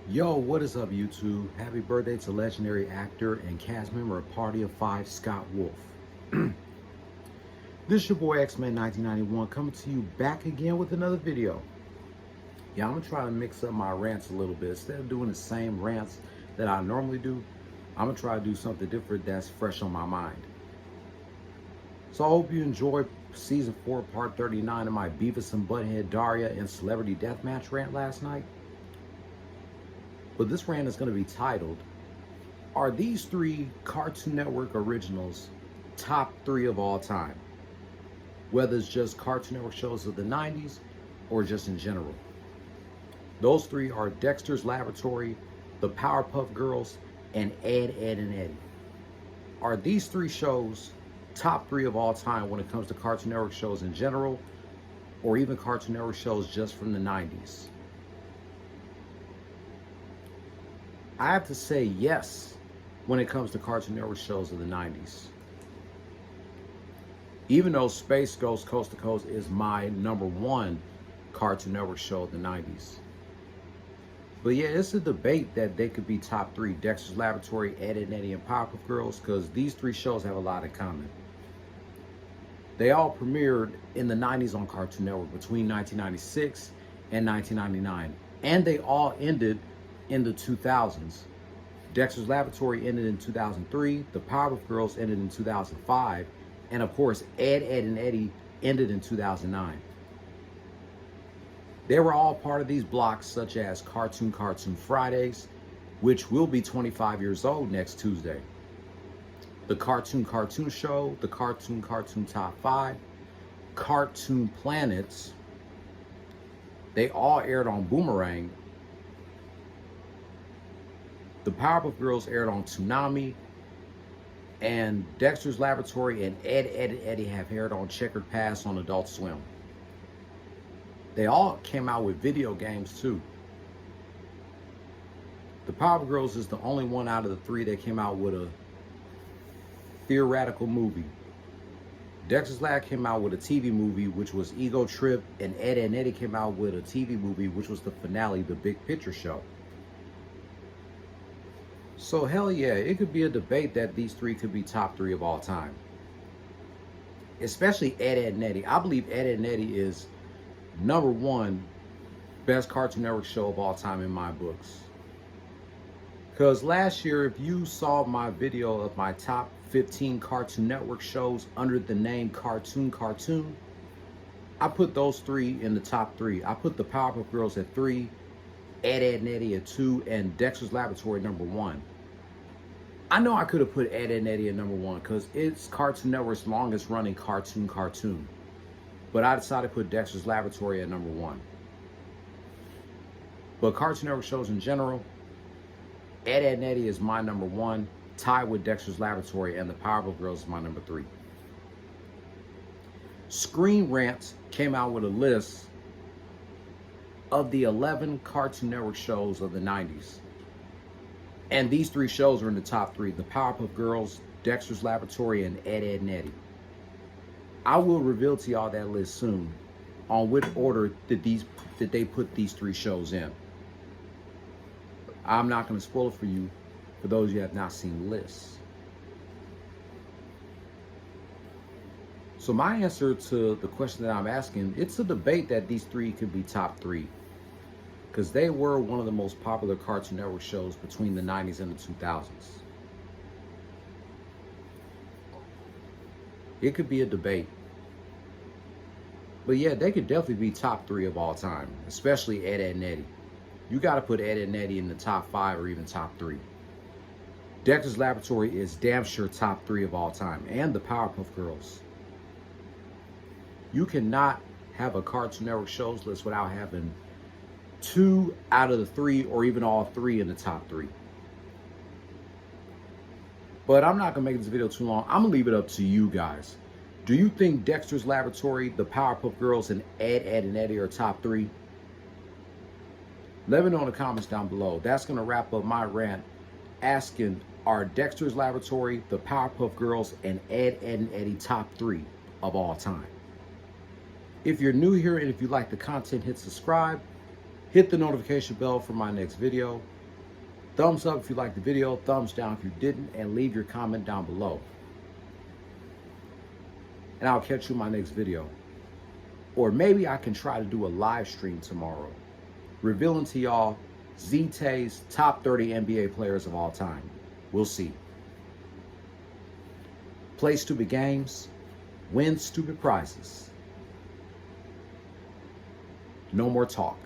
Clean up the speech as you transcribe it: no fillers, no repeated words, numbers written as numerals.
Yo, what is up, YouTube? Happy birthday to legendary actor and cast member of Party of Five, Scott Wolf. This is your boy X-Men 1991 coming to you back again with another video. Yeah, I'm gonna try to mix up my rants a little bit. Instead of doing the same rants that I normally do, I'm gonna try to do something different that's fresh on my mind. So I hope you enjoyed season 4, part 39 of my Beavis and Butthead Daria and Celebrity Deathmatch rant last night. But this rant is going to be titled, are these three Cartoon Network originals top 3 of all time? Whether it's just Cartoon Network shows of the 90s or just in general. Those 3 are Dexter's Laboratory, the Powerpuff Girls, and Ed, Ed, and Eddy. Are these 3 shows top 3 of all time when it comes to Cartoon Network shows in general, or even Cartoon Network shows just from the 90s? I have to say yes when it comes to Cartoon Network shows of the 90s. Even though Space Ghost Coast to Coast is my #1 Cartoon Network show of the 90s. But yeah, it's a debate that they could be top 3. Dexter's Laboratory, Ed, and Eddy, and Powerpuff Girls, because these 3 shows have a lot in common. They all premiered in the 90s on Cartoon Network between 1996 and 1999. And they all ended in the 2000s. Dexter's Laboratory ended in 2003, the Powerpuff Girls ended in 2005, and of course Ed, Ed, and Eddy ended in 2009. They were all part of these blocks such as Cartoon Fridays, which will be 25 years old next Tuesday. The Cartoon Show, the Cartoon Top 5, Cartoon Planets. They all aired on Boomerang. The Powerpuff Girls aired on Toonami, and Dexter's Laboratory and Ed, Ed, and Eddy have aired on Checkered Pass on Adult Swim. They all came out with video games too. The Powerpuff Girls is the only one out of the 3 that came out with a theoretical movie. Dexter's Lab came out with a TV movie, which was Ego Trip, and Ed and Eddy came out with a TV movie, which was the finale, The Big Picture Show. So hell yeah, it could be a debate that these 3 could be top 3 of all time. Especially Ed, Ed, and Eddy. I believe Ed, Ed, and Eddy is #1 best Cartoon Network show of all time in my books. Because last year, if you saw my video of my top 15 Cartoon Network shows under the name Cartoon, I put those 3 in the top 3. I put the Powerpuff Girls at 3, Ed, Ed, and Eddy at 2, and Dexter's Laboratory #1. I know I could have put Ed, Ed, and Eddy at #1 because it's Cartoon Network's longest running cartoon. But I decided to put Dexter's Laboratory at #1. But Cartoon Network shows in general, Ed, Ed, and Eddy is my #1, tied with Dexter's Laboratory, and the Powerpuff Girls is my #3. Screen Rant came out with a list of the 11 Cartoon Network shows of the 90s. And these 3 shows are in the top 3. The Powerpuff Girls, Dexter's Laboratory, and Ed, Ed, and Eddy. I will reveal to y'all that list soon on which order that they put these 3 shows in. I'm not going to spoil it for you, for those who have not seen the list. So my answer to the question that I'm asking, it's a debate that these 3 could be top 3. Because they were one of the most popular Cartoon Network shows between the 90s and the 2000s. It could be a debate. But yeah, they could definitely be top 3 of all time, especially Ed, Ed, and Eddy. You got to put Ed, Ed, and Eddy in the top 5 or even top 3. Dexter's Laboratory is damn sure top 3 of all time, and the Powerpuff Girls. You cannot have a Cartoon Network shows list without having 2 out of the 3 or even all 3 in the top 3. But I'm not going to make this video too long. I'm going to leave it up to you guys. Do you think Dexter's Laboratory, the Powerpuff Girls, and Ed, Ed, and Eddy are top 3? Let me know in the comments down below. That's going to wrap up my rant asking, are Dexter's Laboratory, the Powerpuff Girls, and Ed, Ed, and Eddy top 3 of all time? If you're new here and if you like the content, hit subscribe. Hit the notification bell for my next video. Thumbs up if you liked the video, thumbs down if you didn't, and leave your comment down below. And I'll catch you in my next video. Or maybe I can try to do a live stream tomorrow, revealing to y'all Z-Tay's top 30 NBA players of all time. We'll see. Play stupid games, win stupid prizes. No more talk.